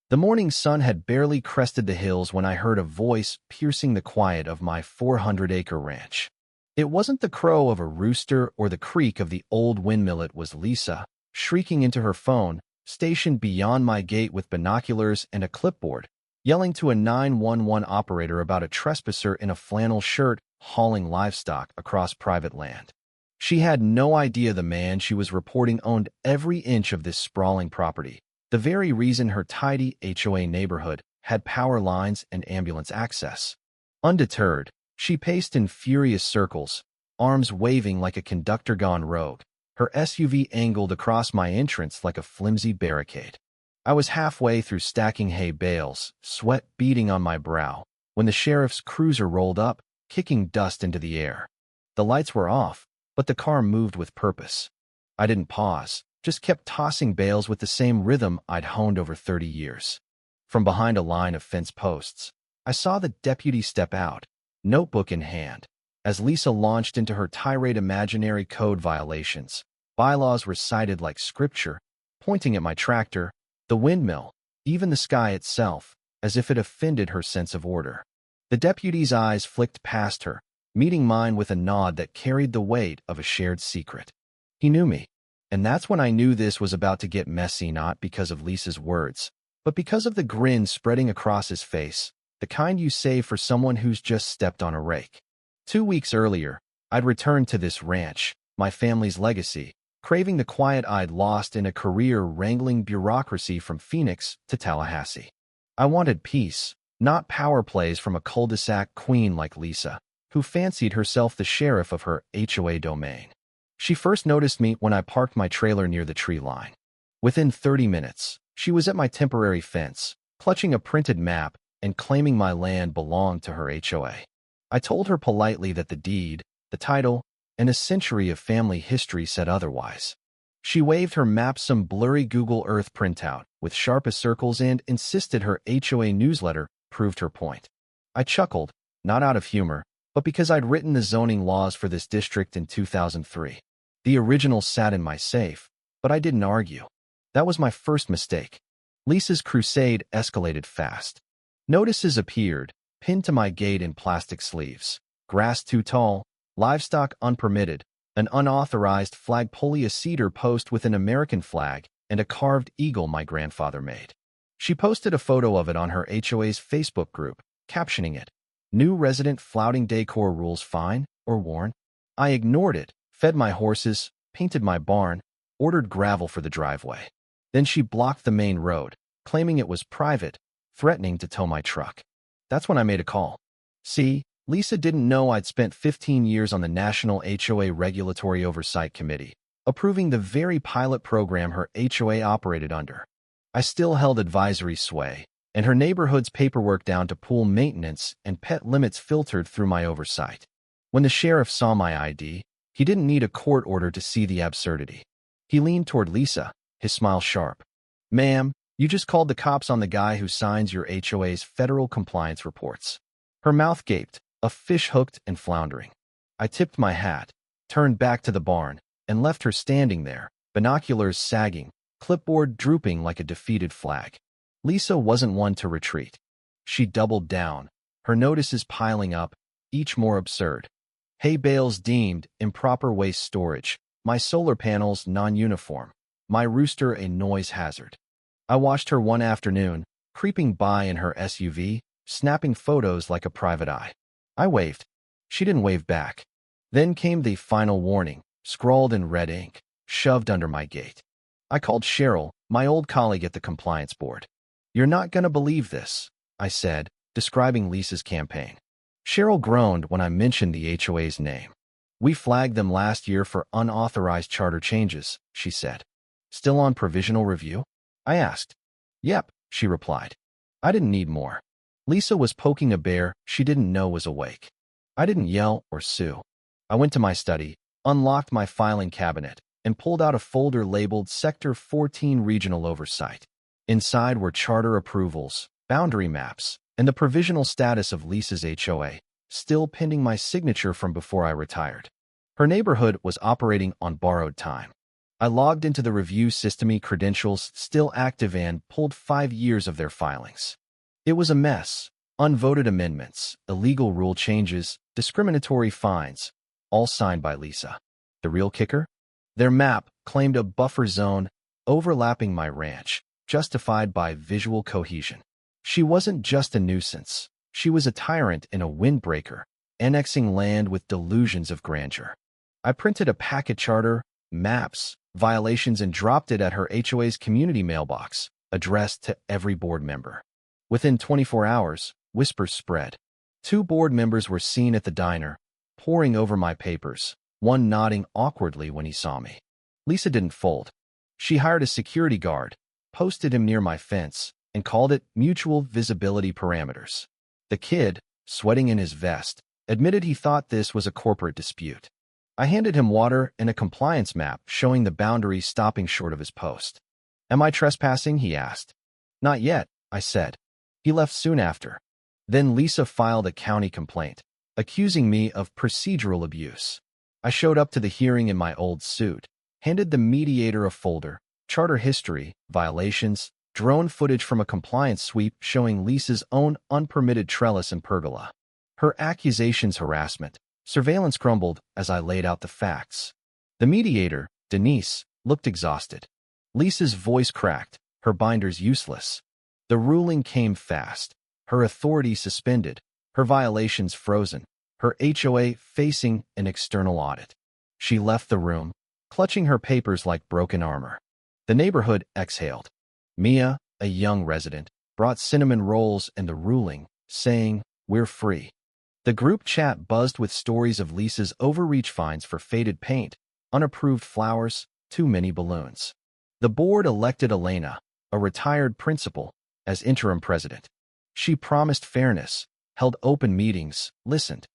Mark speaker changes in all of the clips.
Speaker 1: The morning sun had barely crested the hills when I heard a voice piercing the quiet of my 400-acre ranch. It wasn't the crow of a rooster or the creak of the old windmill. It was Lisa, shrieking into her phone, stationed beyond my gate with binoculars and a clipboard, yelling to a 911 operator about a trespasser in a flannel shirt hauling livestock across private land. She had no idea the man she was reporting owned every inch of this sprawling property, the very reason her tidy HOA neighborhood had power lines and ambulance access. Undeterred, she paced in furious circles, arms waving like a conductor gone rogue, her SUV angled across my entrance like a flimsy barricade. I was halfway through stacking hay bales, sweat beading on my brow, when the sheriff's cruiser rolled up, kicking dust into the air. The lights were off, but the car moved with purpose. I didn't pause, just kept tossing bales with the same rhythm I'd honed over 30 years. From behind a line of fence posts, I saw the deputy step out, notebook in hand, as Lisa launched into her tirade imaginary code violations, bylaws recited like scripture, pointing at my tractor, the windmill, even the sky itself, as if it offended her sense of order. The deputy's eyes flicked past her, meeting mine with a nod that carried the weight of a shared secret. He knew me, and that's when I knew this was about to get messy, not because of Lisa's words, but because of the grin spreading across his face, the kind you save for someone who's just stepped on a rake. 2 weeks earlier, I'd returned to this ranch, my family's legacy, craving the quiet I'd lost in a career wrangling bureaucracy from Phoenix to Tallahassee. I wanted peace, not power plays from a cul-de-sac queen like Lisa, who fancied herself the sheriff of her HOA domain. She first noticed me when I parked my trailer near the tree line. Within 30 minutes, she was at my temporary fence, clutching a printed map and claiming my land belonged to her HOA. I told her politely that the deed, the title, and a century of family history said otherwise. She waved her map some blurry Google Earth printout with sharpest circles and insisted her HOA newsletter proved her point. I chuckled, not out of humor, but because I'd written the zoning laws for this district in 2003. The original sat in my safe, but I didn't argue. That was my first mistake. Lisa's crusade escalated fast. Notices appeared, pinned to my gate in plastic sleeves. Grass too tall, livestock unpermitted, an unauthorized flagpole, a cedar post with an American flag, and a carved eagle my grandfather made. She posted a photo of it on her HOA's Facebook group, captioning it, "New resident flouting decor rules fine or warn?" I ignored it, fed my horses, painted my barn, ordered gravel for the driveway. Then she blocked the main road, claiming it was private, threatening to tow my truck. That's when I made a call. See, Lisa didn't know I'd spent 15 years on the National HOA Regulatory Oversight Committee, approving the very pilot program her HOA operated under. I still held advisory sway, and her neighborhood's paperwork down to pool maintenance and pet limits filtered through my oversight. When the sheriff saw my ID, he didn't need a court order to see the absurdity. He leaned toward Lisa, his smile sharp. "Ma'am, you just called the cops on the guy who signs your HOA's federal compliance reports." Her mouth gaped, a fish hooked and floundering. I tipped my hat, turned back to the barn, and left her standing there, binoculars sagging, clipboard drooping like a defeated flag. Lisa wasn't one to retreat. She doubled down, her notices piling up, each more absurd. Hay bales deemed improper waste storage, my solar panels non-uniform, my rooster a noise hazard. I watched her one afternoon, creeping by in her SUV, snapping photos like a private eye. I waved. She didn't wave back. Then came the final warning, scrawled in red ink, shoved under my gate. I called Cheryl, my old colleague at the compliance board. "You're not gonna believe this," I said, describing Lisa's campaign. Cheryl groaned when I mentioned the HOA's name. "We flagged them last year for unauthorized charter changes," she said. "Still on provisional review?" I asked. "Yep," she replied. I didn't need more. Lisa was poking a bear she didn't know was awake. I didn't yell or sue. I went to my study, unlocked my filing cabinet, and pulled out a folder labeled Sector 14 Regional Oversight. Inside were charter approvals, boundary maps, and the provisional status of Lisa's HOA, still pending my signature from before I retired. Her neighborhood was operating on borrowed time. I logged into the review system, credentials still active, and pulled 5 years of their filings. It was a mess. Unvoted amendments, illegal rule changes, discriminatory fines, all signed by Lisa. The real kicker? Their map claimed a buffer zone overlapping my ranch, justified by visual cohesion. She wasn't just a nuisance. She was a tyrant and a windbreaker, annexing land with delusions of grandeur. I printed a packet charter, maps, violations, and dropped it at her HOA's community mailbox, addressed to every board member. Within 24 hours, whispers spread. 2 board members were seen at the diner, poring over my papers, one nodding awkwardly when he saw me. Lisa didn't fold. She hired a security guard, posted him near my fence, and called it mutual visibility parameters. The kid, sweating in his vest, admitted he thought this was a corporate dispute. I handed him water and a compliance map showing the boundary stopping short of his post. "Am I trespassing?" he asked. "Not yet," I said. He left soon after. Then Lisa filed a county complaint, accusing me of procedural abuse. I showed up to the hearing in my old suit, handed the mediator a folder, charter history, violations, drone footage from a compliance sweep showing Lisa's own unpermitted trellis and pergola. Her accusations harassment. Surveillance crumbled as I laid out the facts. The mediator, Denise, looked exhausted. Lisa's voice cracked, her binders useless. The ruling came fast, her authority suspended, her violations frozen, her HOA facing an external audit. She left the room, clutching her papers like broken armor. The neighborhood exhaled. Mia, a young resident, brought cinnamon rolls and the ruling, saying, "We're free." The group chat buzzed with stories of Lisa's overreach, fines for faded paint, unapproved flowers, too many balloons. The board elected Elena, a retired principal, as interim president. She promised fairness, held open meetings, listened.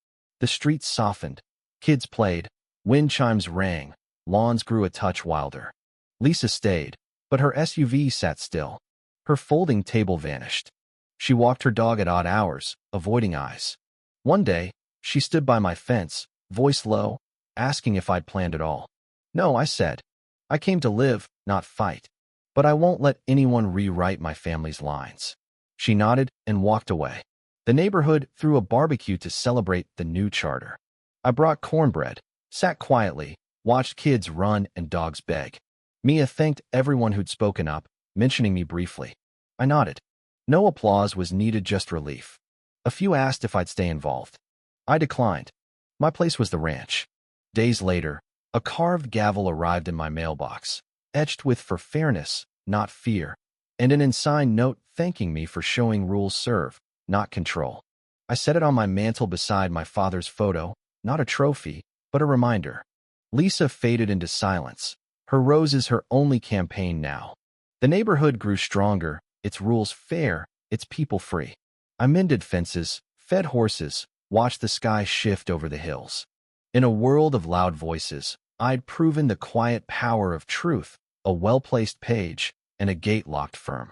Speaker 1: The streets softened. Kids played. Wind chimes rang. Lawns grew a touch wilder. Lisa stayed, but her SUV sat still. Her folding table vanished. She walked her dog at odd hours, avoiding eyes. One day, she stood by my fence, voice low, asking if I'd planned it all. "No," I said. "I came to live, not fight. But I won't let anyone rewrite my family's lines." She nodded and walked away. The neighborhood threw a barbecue to celebrate the new charter. I brought cornbread, sat quietly, watched kids run and dogs beg. Mia thanked everyone who'd spoken up, mentioning me briefly. I nodded. No applause was needed, just relief. A few asked if I'd stay involved. I declined. My place was the ranch. Days later, a carved gavel arrived in my mailbox, etched with "For fairness, not fear," and an unsigned note thanking me for showing rules serve, not control. I set it on my mantel beside my father's photo, not a trophy, but a reminder. Lisa faded into silence. Her rose is her only campaign now. The neighborhood grew stronger, its rules fair, its people free. I mended fences, fed horses, watched the sky shift over the hills. In a world of loud voices, I'd proven the quiet power of truth, a well-placed page, and a gate locked firm.